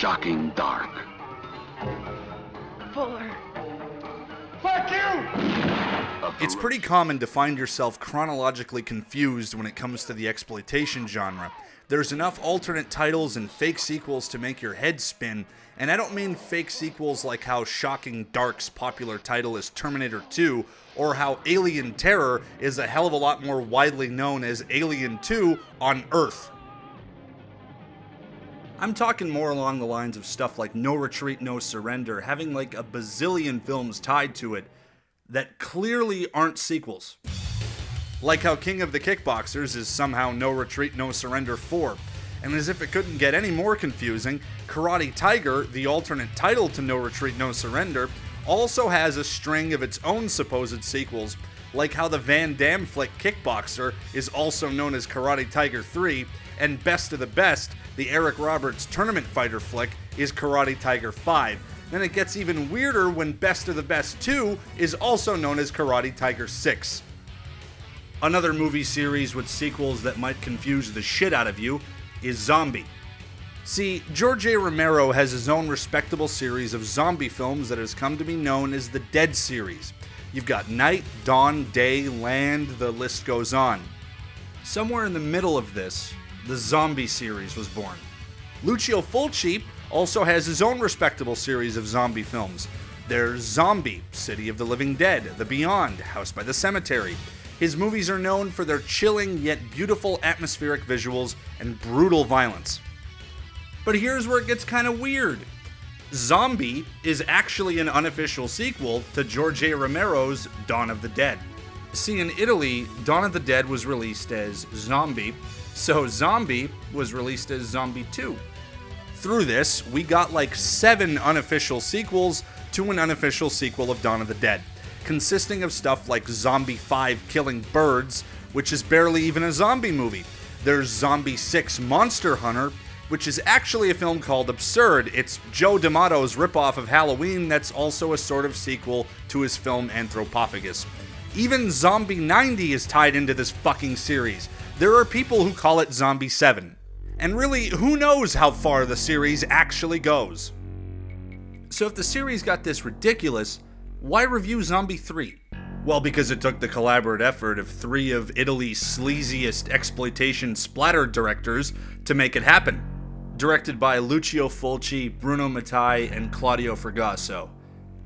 shocking dark. Fuller. Fuck you! It's pretty common to find yourself chronologically confused when it comes to the exploitation genre. There's enough alternate titles and fake sequels to make your head spin, and I don't mean fake sequels like how Shocking Dark's popular title is Terminator 2, or how Alien Terror is a hell of a lot more widely known as Alien 2 on Earth. I'm talking more along the lines of stuff like No Retreat, No Surrender, having like a bazillion films tied to it that clearly aren't sequels. Like how King of the Kickboxers is somehow No Retreat, No Surrender 4. And as if it couldn't get any more confusing, Karate Tiger, the alternate title to No Retreat, No Surrender, also has a string of its own supposed sequels, like how the Van Damme flick Kickboxer is also known as Karate Tiger 3, and Best of the Best, the Eric Roberts tournament fighter flick, is Karate Tiger 5. Then it gets even weirder when Best of the Best 2 is also known as Karate Tiger 6. Another movie series with sequels that might confuse the shit out of you is Zombie. See, George A. Romero has his own respectable series of zombie films that has come to be known as the Dead series. You've got Night, Dawn, Day, Land, the list goes on. Somewhere in the middle of this, the Zombie series was born. Lucio Fulci also has his own respectable series of zombie films. There's Zombie, City of the Living Dead, The Beyond, House by the Cemetery. His movies are known for their chilling yet beautiful atmospheric visuals and brutal violence. But here's where it gets kind of weird. Zombie is actually an unofficial sequel to George A. Romero's Dawn of the Dead. See, in Italy, Dawn of the Dead was released as Zombie, so Zombie was released as Zombie 2. Through this, we got like 7 unofficial sequels to an unofficial sequel of Dawn of the Dead, consisting of stuff like Zombie 5 Killing Birds, which is barely even a zombie movie. There's Zombie 6 Monster Hunter, which is actually a film called Absurd. It's Joe D'Amato's ripoff of Halloween that's also a sort of sequel to his film Anthropophagus. Even Zombie 90 is tied into this fucking series. There are people who call it Zombie 7. And really, who knows how far the series actually goes? So if the series got this ridiculous, why review Zombie 3? Well, because it took the collaborative effort of 3 of Italy's sleaziest exploitation splatter directors to make it happen. Directed by Lucio Fulci, Bruno Mattei, and Claudio Fragasso.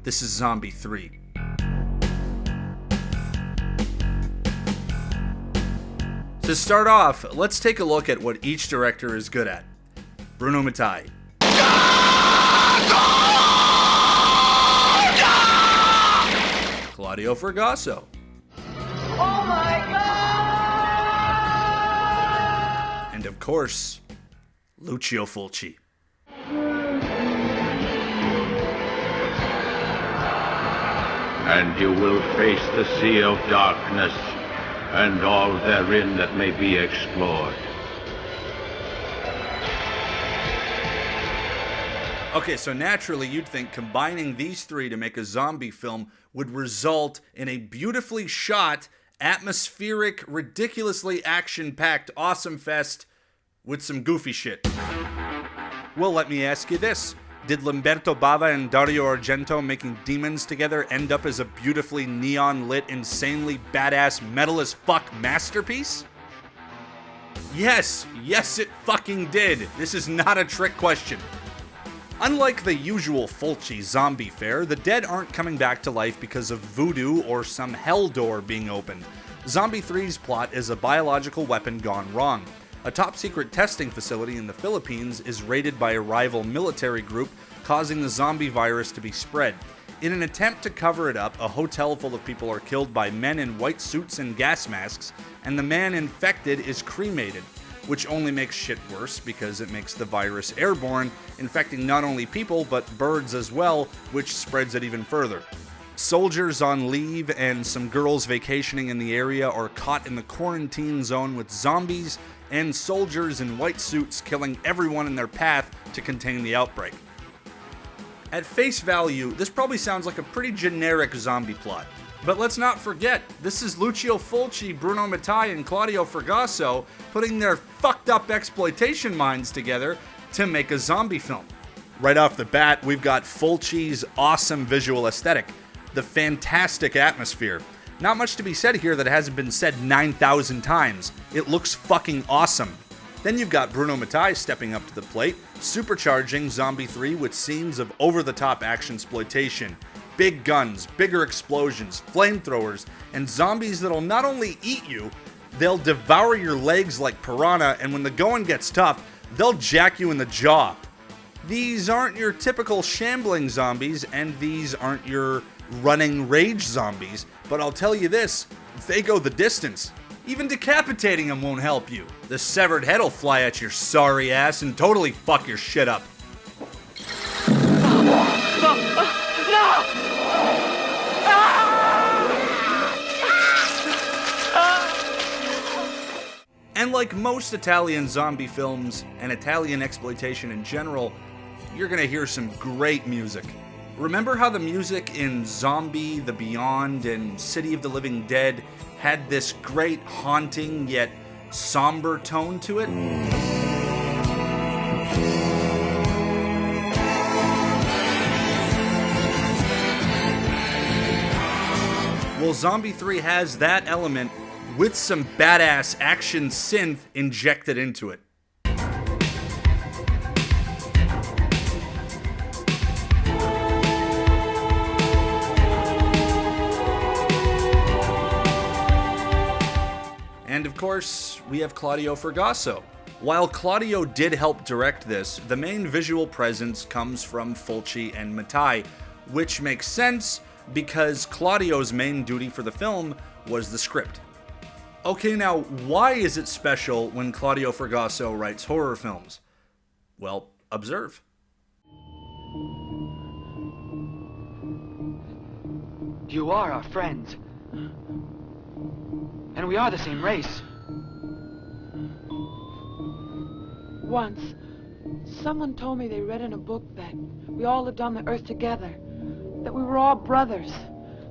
This is Zombie 3. To start off, let's take a look at what each director is good at. Bruno Mattei. Claudio Fragasso. Oh my God! And of course, Lucio Fulci. And you will face the sea of darkness, and all therein that may be explored. Okay, so naturally you'd think combining these 3 to make a zombie film would result in a beautifully shot, atmospheric, ridiculously action-packed awesome fest with some goofy shit. Well, let me ask you this. Did Lamberto Bava and Dario Argento making demons together end up as a beautifully neon-lit, insanely badass, metal as fuck masterpiece? Yes it fucking did. This is not a trick question. Unlike the usual Fulci zombie fare, the dead aren't coming back to life because of voodoo or some hell door being opened. Zombie 3's plot is a biological weapon gone wrong. A top-secret testing facility in the Philippines is raided by a rival military group, causing the zombie virus to be spread. In an attempt to cover it up, a hotel full of people are killed by men in white suits and gas masks, and the man infected is cremated, which only makes shit worse because it makes the virus airborne, infecting not only people but birds as well, which spreads it even further. Soldiers on leave and some girls vacationing in the area are caught in the quarantine zone with zombies and soldiers in white suits killing everyone in their path to contain the outbreak. At face value, this probably sounds like a pretty generic zombie plot. But let's not forget, this is Lucio Fulci, Bruno Mattei, and Claudio Fragasso putting their fucked up exploitation minds together to make a zombie film. Right off the bat, we've got Fulci's awesome visual aesthetic, the fantastic atmosphere. Not much to be said here that hasn't been said 9,000 times. It looks fucking awesome. Then you've got Bruno Mattei stepping up to the plate, supercharging Zombie 3 with scenes of over-the-top action-sploitation, big guns, bigger explosions, flamethrowers, and zombies that'll not only eat you, they'll devour your legs like piranha, and when the going gets tough, they'll jack you in the jaw. These aren't your typical shambling zombies, and these aren't your running rage zombies, but I'll tell you this, they go the distance. Even decapitating them won't help you. The severed head will fly at your sorry ass and totally fuck your shit up. No! And like most Italian zombie films and Italian exploitation in general, you're gonna hear some great music. Remember how the music in Zombie, The Beyond, and City of the Living Dead had this great haunting yet somber tone to it? Well, Zombie 3 has that element with some badass action synth injected into it. And of course, we have Claudio Fragasso. While Claudio did help direct this, the main visual presence comes from Fulci and Mattei, which makes sense because Claudio's main duty for the film was the script. Okay, now, why is it special when Claudio Fragasso writes horror films? Well, observe. You are our friends. And we are the same race. Once, someone told me they read in a book that we all lived on the earth together, that we were all brothers.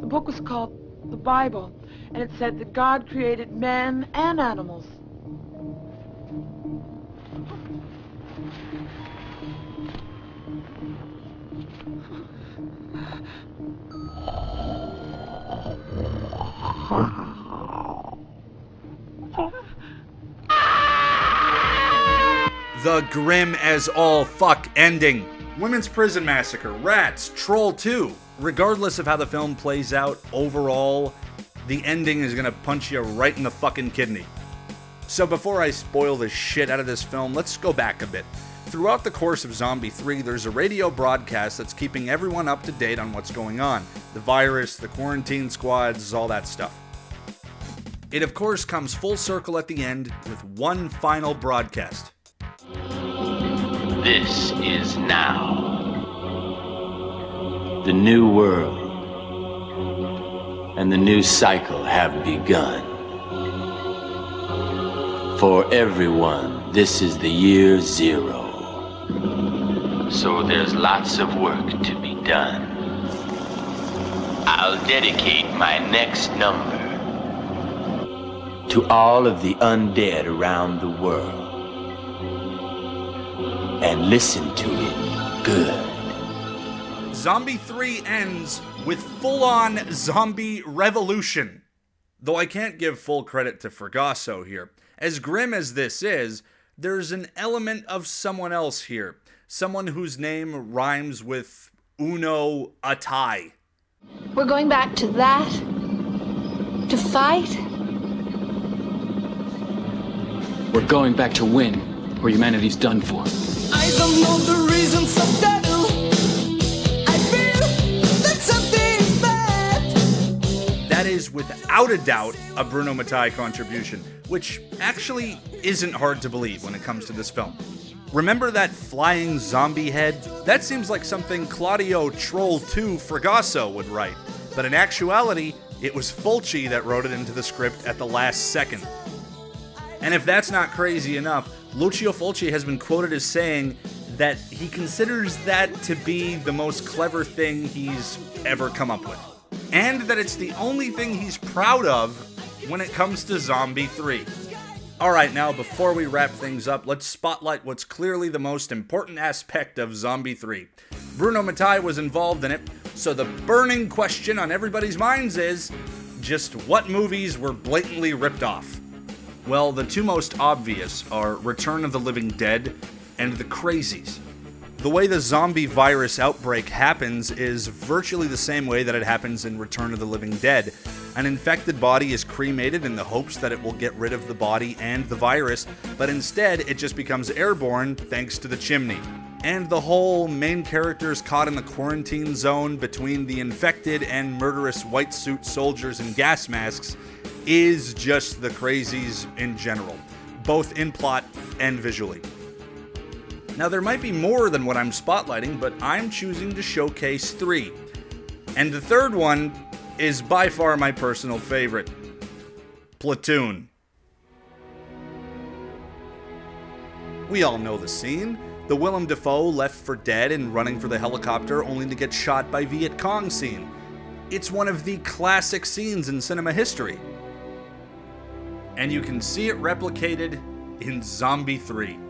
The book was called the Bible, and it said that God created men and animals. The grim as all fuck ending. Women's Prison Massacre, Rats, Troll 2. Regardless of how the film plays out, overall, the ending is gonna punch you right in the fucking kidney. So before I spoil the shit out of this film, let's go back a bit. Throughout the course of Zombie 3, there's a radio broadcast that's keeping everyone up to date on what's going on. The virus, the quarantine squads, all that stuff. It of course comes full circle at the end with one final broadcast. This is now. The new world and the new cycle have begun. For everyone, this is the year 0. So there's lots of work to be done. I'll dedicate my next number to all of the undead around the world. And listen to it good. Zombie 3 ends with full-on zombie revolution. Though I can't give full credit to Fragasso here. As grim as this is, there's an element of someone else here. Someone whose name rhymes with Uno Atai. We're going back to that? To fight? We're going back to win, or humanity's done for. I don't know the reasons of devil. I feel that something's bad. That is without a doubt a Bruno Mattei contribution, which actually isn't hard to believe when it comes to this film. Remember that flying zombie head? That seems like something Claudio Troll 2 Fragasso would write, but in actuality, it was Fulci that wrote it into the script at the last second. And if that's not crazy enough, Lucio Fulci has been quoted as saying that he considers that to be the most clever thing he's ever come up with. And that it's the only thing he's proud of when it comes to Zombie 3. Alright, now before we wrap things up, let's spotlight what's clearly the most important aspect of Zombie 3. Bruno Mattei was involved in it, so the burning question on everybody's minds is, just what movies were blatantly ripped off? Well, the two most obvious are Return of the Living Dead and The Crazies. The way the zombie virus outbreak happens is virtually the same way that it happens in Return of the Living Dead. An infected body is cremated in the hopes that it will get rid of the body and the virus, but instead it just becomes airborne thanks to the chimney. And the whole main characters caught in the quarantine zone between the infected and murderous white suit soldiers in gas masks is just The Crazies in general, both in plot and visually. Now, there might be more than what I'm spotlighting, but I'm choosing to showcase 3. And the third one is by far my personal favorite. Platoon. We all know the scene. The Willem Dafoe left for dead and running for the helicopter only to get shot by Viet Cong scene. It's one of the classic scenes in cinema history. And you can see it replicated in Zombie 3.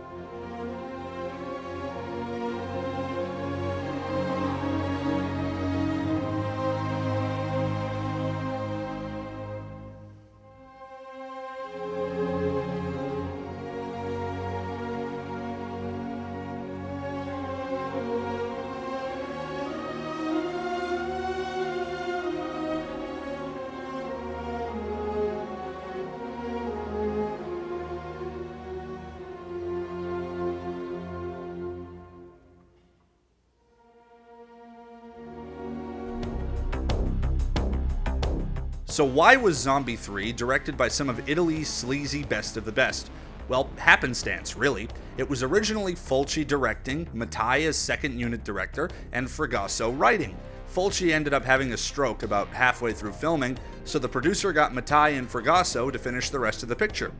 So why was Zombie 3 directed by some of Italy's sleazy best of the best? Well, happenstance, really. It was originally Fulci directing, Mattei as second unit director, and Fragasso writing. Fulci ended up having a stroke about halfway through filming, so the producer got Mattei and Fragasso to finish the rest of the picture.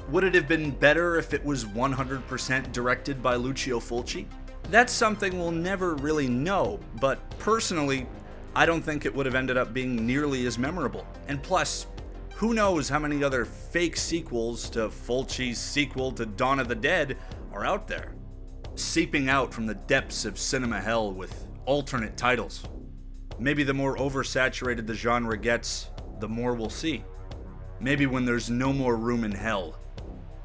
Would it have been better if it was 100% directed by Lucio Fulci? That's something we'll never really know, but personally, I don't think it would have ended up being nearly as memorable. And plus, who knows how many other fake sequels to Fulci's sequel to Dawn of the Dead are out there, seeping out from the depths of cinema hell with alternate titles. Maybe the more oversaturated the genre gets, the more we'll see. Maybe when there's no more room in hell,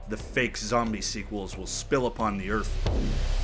the fake zombie sequels will spill upon the earth.